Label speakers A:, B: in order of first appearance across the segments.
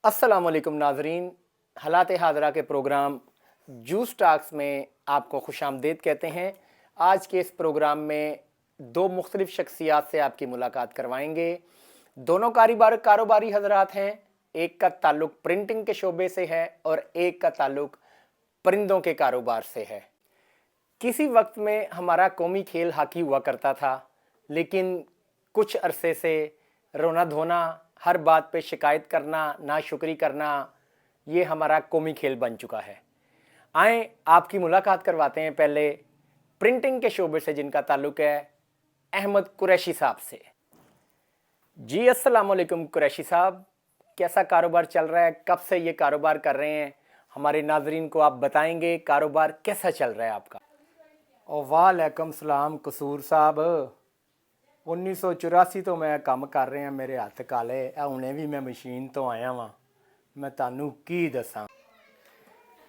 A: अस्सलामुअलैकुम नाजरीन, हालात हाज़रा के प्रोग्राम जूस टॉक्स में आपको खुशामदीद कहते हैं। आज के इस प्रोग्राम में दो मुख्तलिफ शख्सियात से आपकी मुलाकात करवाएंगे। दोनों कारोबारी हजरात हैं। एक का ताल्लुक़ प्रिंटिंग के शोबे से है और एक का ताल्लुक़ परिंदों के कारोबार से है। किसी वक्त में हमारा कौमी खेल हॉकी हुआ करता था, लेकिन कुछ अरसे से रोना धोना, हर बात पे शिकायत करना, नाशुक्री करना, ये हमारा कौमी खेल बन चुका है। आए आपकी मुलाकात करवाते हैं पहले प्रिंटिंग के शोबे से जिनका ताल्लुक़ है अहमद कुरैशी साहब से। जी अस्सलाम वालेकुम कुरैशी साहब, कैसा कारोबार चल रहा है? कब से ये कारोबार कर रहे हैं? हमारे नाजरीन को आप बताएंगे कारोबार कैसा चल रहा है आपका? वालेकुम सलाम कसूर साहब, 1984 तो मैं काम कर रहा, मेरे हत्थ काले, हुणे भी मैं मशीन तो आया वां, मैं तानू की दसां।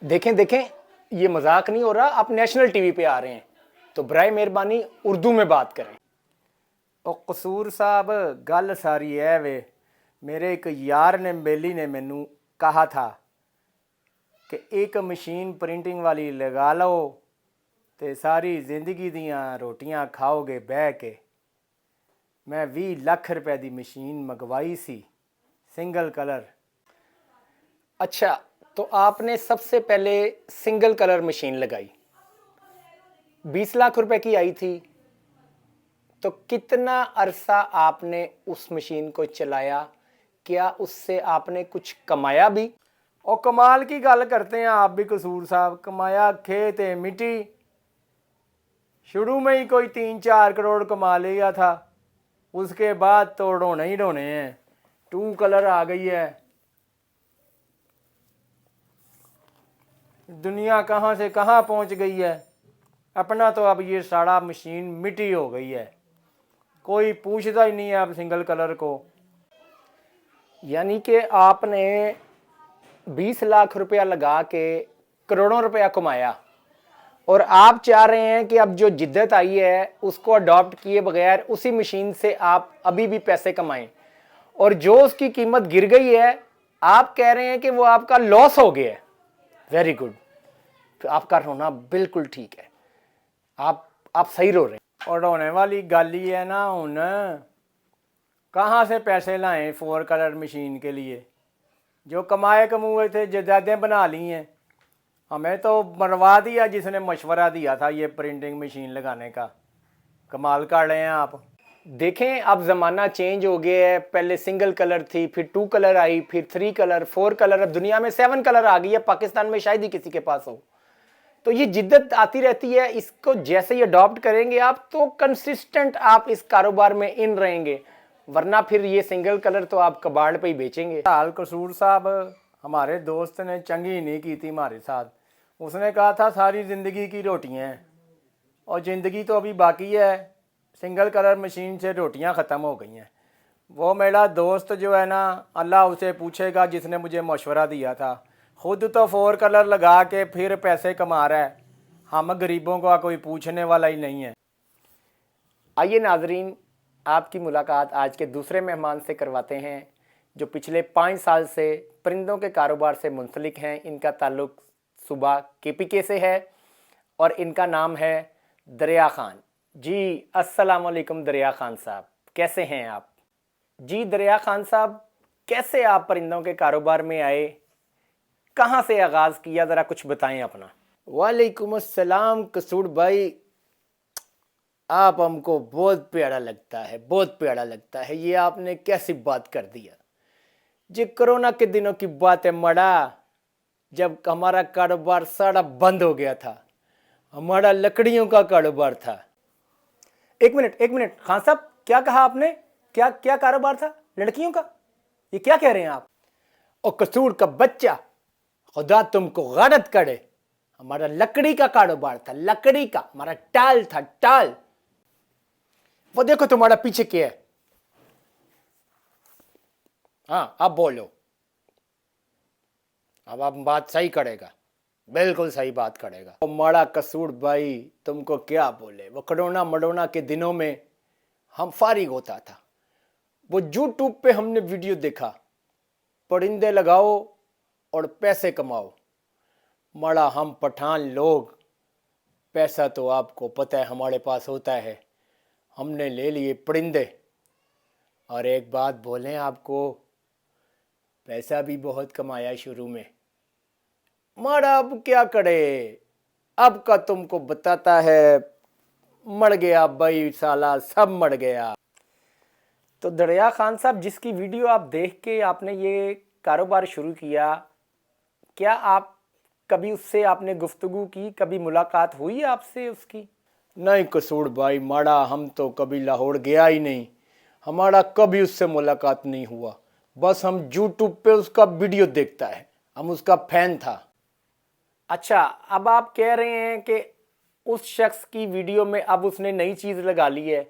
A: देखें ये मजाक नहीं हो रहा, आप नेशनल टीवी पे आ रहे हैं, तो बराए मेहरबानी उर्दू में बात करें। कसूर साहब, गल सारी है वे, मेरे एक यार ने बेली ने मैनू कहा था कि एक मशीन प्रिंटिंग वाली लगा लो तो सारी जिंदगी दियाँ रोटियां खाओगे बह के। मैं 20 लाख रुपए की मशीन मंगवाई सी, सिंगल कलर। अच्छा, तो आपने सबसे पहले सिंगल कलर मशीन लगाई, 20 लाख रुपए की आई थी, तो कितना अरसा आपने उस मशीन को चलाया? क्या उससे आपने कुछ कमाया भी? और कमाल की गल करते हैं आप भी कसूर साहब, कमाया खेत मिट्टी। शुरू में ही कोई 3-4 करोड़ कमा लिया था, उसके बाद तो ढोने ही ढोने हैं। 2 कलर आ गई है, दुनिया कहाँ से कहाँ पहुँच गई है। अपना तो अब ये सारा मशीन मिट्टी हो गई है, कोई पूछता ही नहीं है अब सिंगल कलर को। यानी कि आपने 20 लाख रुपया लगा के करोड़ों रुपया कमाया, और आप चाह रहे हैं कि अब जो जिद्दत आई है उसको अडॉप्ट किए बगैर उसी मशीन से आप अभी भी पैसे कमाएं, और जो उसकी कीमत गिर गई है आप कह रहे हैं कि वो आपका लॉस हो गया है। वेरी गुड, तो आपका रोना बिल्कुल ठीक है, आप सही रो रहे हैं। और रोने वाली गल ही है ना, हुन कहाँ से पैसे लाएं 4 कलर मशीन के लिए? जो कमाए कमुए थे जायदादें बना ली हैं, हमें तो मरवा दिया जिसने मशवरा दिया था ये प्रिंटिंग मशीन लगाने का। कमाल कर रहे हैं आप। देखें अब ज़माना चेंज हो गया है, पहले सिंगल कलर थी, फिर 2 कलर आई, फिर 3 कलर, 4 कलर, अब दुनिया में 7 कलर आ गई है। पाकिस्तान में शायद ही किसी के पास हो। तो ये जिद्दत आती रहती है, इसको जैसे ही अडॉप्ट करेंगे आप तो कंसिस्टेंट आप इस कारोबार में इन रहेंगे, वरना फिर ये सिंगल कलर तो आप कबाड़ पे ही बेचेंगे। हाल कसूर साहब, हमारे दोस्त ने चंगी नहीं की थी हमारे साथ। उसने कहा था सारी ज़िंदगी की रोटियां हैं, और ज़िंदगी तो अभी बाकी है। सिंगल कलर मशीन से रोटियां ख़त्म हो गई हैं। वो मेरा दोस्त जो है ना, अल्लाह उसे पूछेगा जिसने मुझे मशवरा दिया था। खुद तो 4 कलर लगा के फिर पैसे कमा रहा है, हम गरीबों का कोई पूछने वाला ही नहीं है। आइए नाजरीन, आपकी मुलाकात आज के दूसरे मेहमान से करवाते हैं जो पिछले 5 साल से परिंदों के कारोबार से मुंसलिक हैं। इनका ताल्लुक़ सूबा KPK से है और इनका नाम है दरिया खान। जी अस्सलाम वालेकुम दरिया खान साहब, कैसे हैं आप? जी दरिया खान साहब, कैसे आप परिंदों के कारोबार में आए, कहाँ से आगाज़ किया, ज़रा कुछ बताएं अपना। वालेकुम अस्सलाम कसूर भाई, आप हमको बहुत प्यारा लगता है, बहुत प्यारा लगता है। ये आपने कैसी बात कर दिया। जी कोरोना के दिनों की बात है मड़ा, जब हमारा कारोबार सारा बंद हो गया था। हमारा लकड़ियों का कारोबार था। एक मिनट खान साहब, क्या कहा आपने? क्या क्या कारोबार था? लड़कियों का? ये क्या कह रहे हैं आप? और कसूर का बच्चा, खुदा तुमको गलत करे, हमारा लकड़ी का कारोबार था, लकड़ी का, हमारा टाल था, टाल। वो देखो तुम्हारा पीछे क्या है। हाँ अब बोलो, अब आप बात सही करेगा, बिल्कुल सही बात करेगा। तो माड़ा कसूर भाई, तुमको क्या बोले, वो कोरोना मडोना के दिनों में हम फारिग होता था, वो यूट्यूब पे हमने वीडियो देखा, परिंदे लगाओ और पैसे कमाओ। मड़ा हम पठान लोग, पैसा तो आपको पता है हमारे पास होता है, हमने ले लिए परिंदे। और एक बात बोलें आपको, पैसा भी बहुत कमाया शुरू में, मड़ा अब क्या करे, अब का तुमको बताता है, मर गया भाई साला, सब मर गया। तो दरिया खान साहब, जिसकी वीडियो आप देख के आपने ये कारोबार शुरू किया, क्या आप कभी उससे आपने गुफ्तगू की, कभी मुलाकात हुई आपसे उसकी? नहीं कसूर भाई, माड़ा हम तो कभी लाहौर गया ही नहीं, हमारा कभी उससे मुलाकात नहीं हुआ। बस हम यूट्यूब पे उसका वीडियो देखता है, हम उसका फैन था। अच्छा, अब आप कह रहे हैं कि उस शख्स की वीडियो में अब उसने नई चीज़ लगा ली है,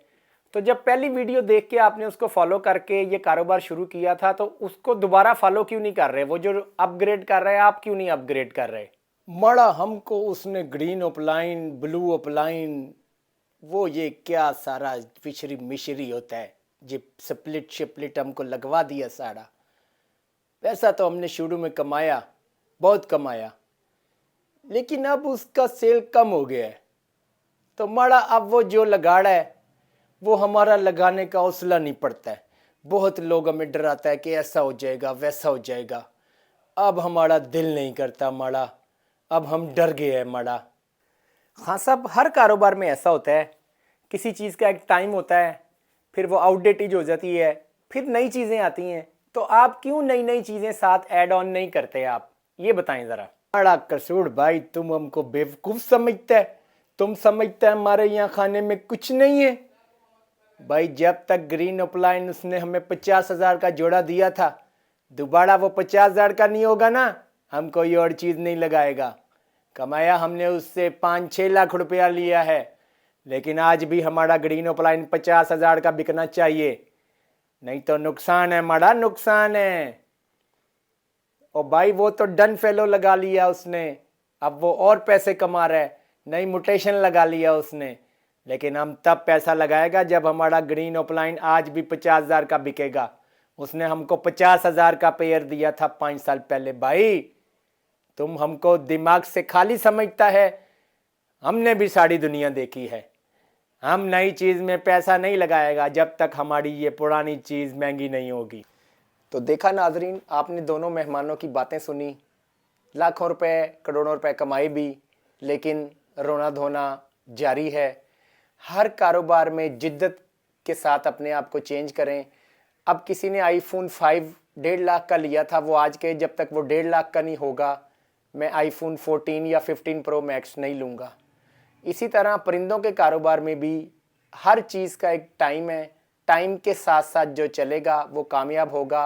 A: तो जब पहली वीडियो देख के आपने उसको फॉलो करके ये कारोबार शुरू किया था, तो उसको दोबारा फॉलो क्यों नहीं कर रहे? वो जो अपग्रेड कर रहे हैं, आप क्यों नहीं अपग्रेड कर रहे? मड़ा हमको उसने ग्रीन अपलाइन, ब्लू अपलाइन, वो ये क्या सारा फिशरी मिशरी होता है, ये स्प्लिट शिप्लिट हमको लगवा दिया सारा। पैसा तो हमने शुरू में कमाया, बहुत कमाया, लेकिन अब उसका सेल कम हो गया है। तो मड़ा अब वो जो लगाड़ा है वो हमारा लगाने का हौसला नहीं पड़ता है। बहुत लोग हमें डराता है कि ऐसा हो जाएगा, वैसा हो जाएगा। अब हमारा दिल नहीं करता मड़ा, अब हम डर गए हैं मड़ा। हाँ साहब, हर कारोबार में ऐसा होता है, किसी चीज़ का एक टाइम होता है, फिर वो आउटडेटेड हो जाती है, फिर नई चीज़ें आती हैं। तो आप क्यों नई नई चीज़ें साथ ऐड ऑन नहीं करते? आप ये बताएं ज़रा। बड़ा कसूर भाई, तुम हमको बेवकूफ़ समझता है, तुम समझता है हमारे यहाँ खाने में कुछ नहीं है। भाई जब तक ग्रीन अपलाइन उसने हमें 50,000 का जोड़ा दिया था, दोबारा वो 50,000 का नहीं होगा ना, हम कोई और चीज़ नहीं लगाएगा। कमाया हमने उससे 5-6 लाख रुपया लिया है, लेकिन आज भी हमारा ग्रीन अपलाइन 50,000 का बिकना चाहिए, नहीं तो नुकसान है हमारा, नुकसान है। और भाई वो तो डन फेलो लगा लिया उसने, अब वो और पैसे कमा रहा है, नई म्यूटेशन लगा लिया उसने। लेकिन हम तब पैसा लगाएगा जब हमारा ग्रीन अपलाइन आज भी 50,000 का बिकेगा। उसने हमको 50,000 का पेयर दिया था 5 साल पहले। भाई तुम हमको दिमाग से खाली समझता है, हमने भी सारी दुनिया देखी है। हम नई चीज़ में पैसा नहीं लगाएगा जब तक हमारी ये पुरानी चीज़ महंगी नहीं होगी। तो देखा नाजरीन, आपने दोनों मेहमानों की बातें सुनी, लाखों रुपए, करोड़ों रुपए कमाए भी, लेकिन रोना धोना जारी है। हर कारोबार में जिद्दत के साथ अपने आप को चेंज करें। अब किसी ने आईफोन 5 1.5 लाख का लिया था, वो आज के जब तक वो 1.5 लाख का नहीं होगा, मैं आईफोन 14 या 15 प्रो मैक्स नहीं लूँगा। इसी तरह परिंदों के कारोबार में भी हर चीज़ का एक टाइम है, टाइम के साथ साथ जो चलेगा वो कामयाब होगा।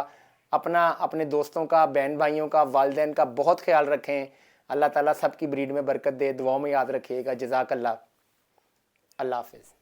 A: अपना, अपने दोस्तों का, बहन भाइयों का, वालिदैन का बहुत ख्याल रखें। अल्लाह ताला सबकी ब्रीड में बरकत दे। दुआओं में याद रखिएगा। जज़ाकल्लाह। अल्लाह हाफ़िज़।